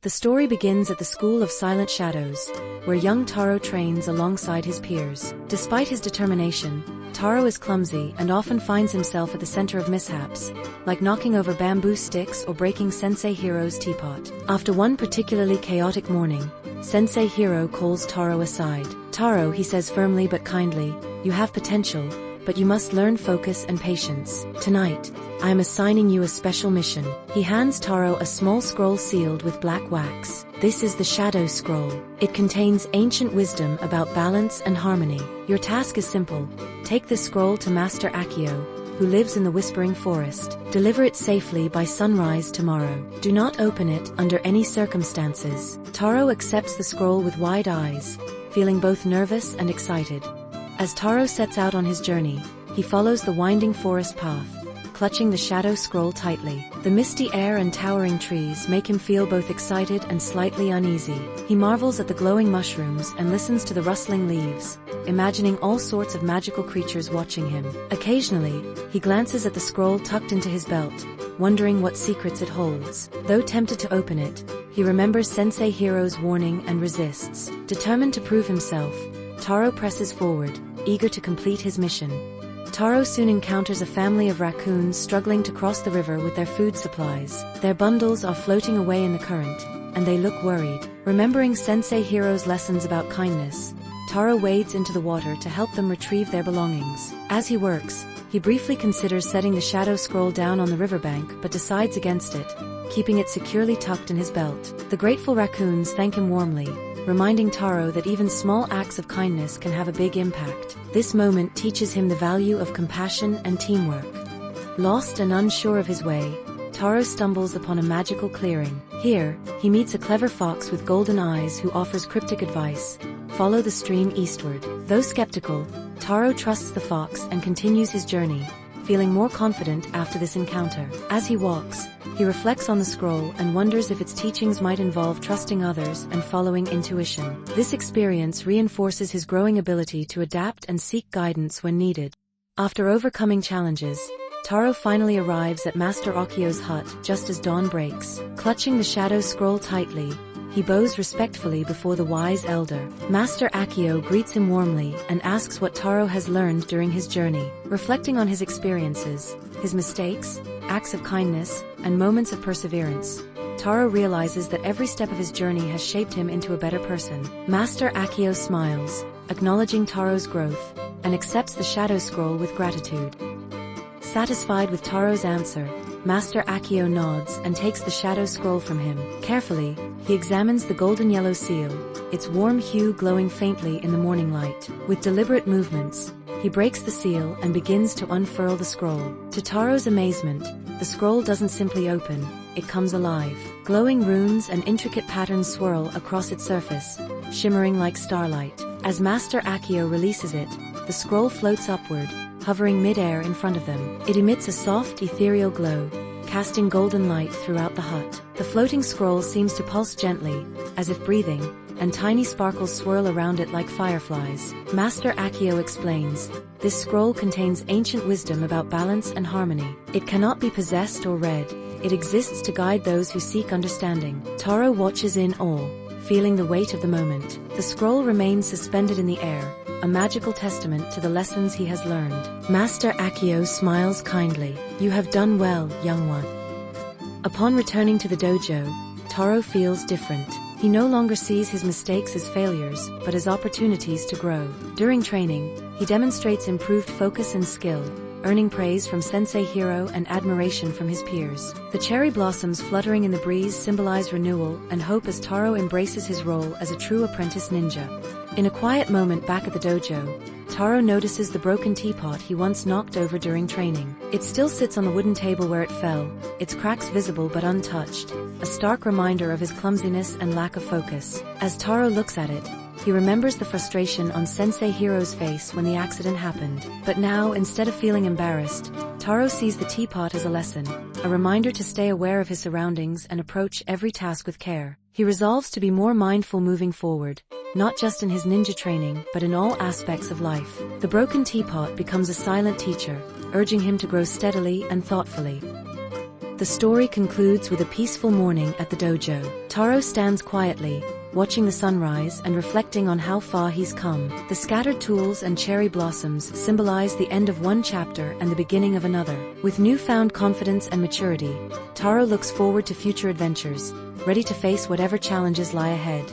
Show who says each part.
Speaker 1: The story begins at the School of Silent Shadows, where young Taro trains alongside his peers. Despite his determination, Taro is clumsy and often finds himself at the center of mishaps, like knocking over bamboo sticks or breaking Sensei Hiro's teapot. After one particularly chaotic morning, Sensei Hiro calls Taro aside. "Taro," he says firmly but kindly, "you have potential, but you must learn focus and patience. Tonight, I am assigning you a special mission." He hands Taro a small scroll sealed with black wax. This is the Shadow Scroll. It contains ancient wisdom about balance and harmony. Your task is simple. Take this scroll to Master Akio, who lives in the Whispering Forest. Deliver it safely by sunrise tomorrow. Do not open it under any circumstances. Taro accepts the scroll with wide eyes, feeling both nervous and excited. As Taro sets out on his journey, he follows the winding forest path, clutching the Shadow Scroll tightly. The misty air and towering trees make him feel both excited and slightly uneasy. He marvels at the glowing mushrooms and listens to the rustling leaves, imagining all sorts of magical creatures watching him. Occasionally, he glances at the scroll tucked into his belt, wondering what secrets it holds. Though tempted to open it, he remembers Sensei Hiro's warning and resists. Determined to prove himself, Taro presses forward, eager to complete his mission. Taro soon encounters a family of raccoons struggling to cross the river with their food supplies. Their bundles are floating away in the current, and they look worried. Remembering Sensei Hiro's lessons about kindness, Taro wades into the water to help them retrieve their belongings. As he works, he briefly considers setting the Shadow Scroll down on the riverbank but decides against it, keeping it securely tucked in his belt. The grateful raccoons thank him warmly, reminding Taro that even small acts of kindness can have a big impact. This moment teaches him the value of compassion and teamwork. Lost and unsure of his way, Taro stumbles upon a magical clearing. Here, he meets a clever fox with golden eyes who offers cryptic advice: follow the stream eastward. Though skeptical, Taro trusts the fox and continues his journey, feeling more confident after this encounter. As he walks, he reflects on the scroll and wonders if its teachings might involve trusting others and following intuition. This experience reinforces his growing ability to adapt and seek guidance when needed. After overcoming challenges, Taro finally arrives at Master Akio's hut just as dawn breaks. Clutching the Shadow Scroll tightly, he bows respectfully before the wise elder. Master Akio greets him warmly and asks what Taro has learned during his journey. Reflecting on his experiences, his mistakes, acts of kindness, and moments of perseverance, Taro realizes that every step of his journey has shaped him into a better person. Master Akio smiles, acknowledging Taro's growth, and accepts the Shadow Scroll with gratitude. Satisfied with Taro's answer, Master Akio nods and takes the Shadow Scroll from him. Carefully, he examines the golden yellow seal, its warm hue glowing faintly in the morning light. With deliberate movements, he breaks the seal and begins to unfurl the scroll. To Taro's amazement, the scroll doesn't simply open, it comes alive. Glowing runes and intricate patterns swirl across its surface, shimmering like starlight. As Master Akio releases it, the scroll floats upward, hovering mid-air in front of them. It emits a soft, ethereal glow, casting golden light throughout the hut. The floating scroll seems to pulse gently, as if breathing, and tiny sparkles swirl around it like fireflies. Master Akio explains, this scroll contains ancient wisdom about balance and harmony. It cannot be possessed or read. It exists to guide those who seek understanding. Taro watches in awe, feeling the weight of the moment. The scroll remains suspended in the air, a magical testament to the lessons he has learned. Master Akio smiles kindly. You have done well, young one. Upon returning to the dojo, Taro feels different. He no longer sees his mistakes as failures, but as opportunities to grow. During training, he demonstrates improved focus and skill, earning praise from Sensei Hiro and admiration from his peers. The cherry blossoms fluttering in the breeze symbolize renewal and hope as Taro embraces his role as a true apprentice ninja. In a quiet moment back at the dojo, Taro notices the broken teapot he once knocked over during training. It still sits on the wooden table where it fell, its cracks visible but untouched, a stark reminder of his clumsiness and lack of focus. As Taro looks at it, he remembers the frustration on Sensei Hiro's face when the accident happened. But now, instead of feeling embarrassed, Taro sees the teapot as a lesson, a reminder to stay aware of his surroundings and approach every task with care. He resolves to be more mindful moving forward, not just in his ninja training, but in all aspects of life. The broken teapot becomes a silent teacher, urging him to grow steadily and thoughtfully. The story concludes with a peaceful morning at the dojo. Taro stands quietly, watching the sunrise and reflecting on how far he's come. The scattered tools and cherry blossoms symbolize the end of one chapter and the beginning of another. With newfound confidence and maturity, Taro looks forward to future adventures, ready to face whatever challenges lie ahead.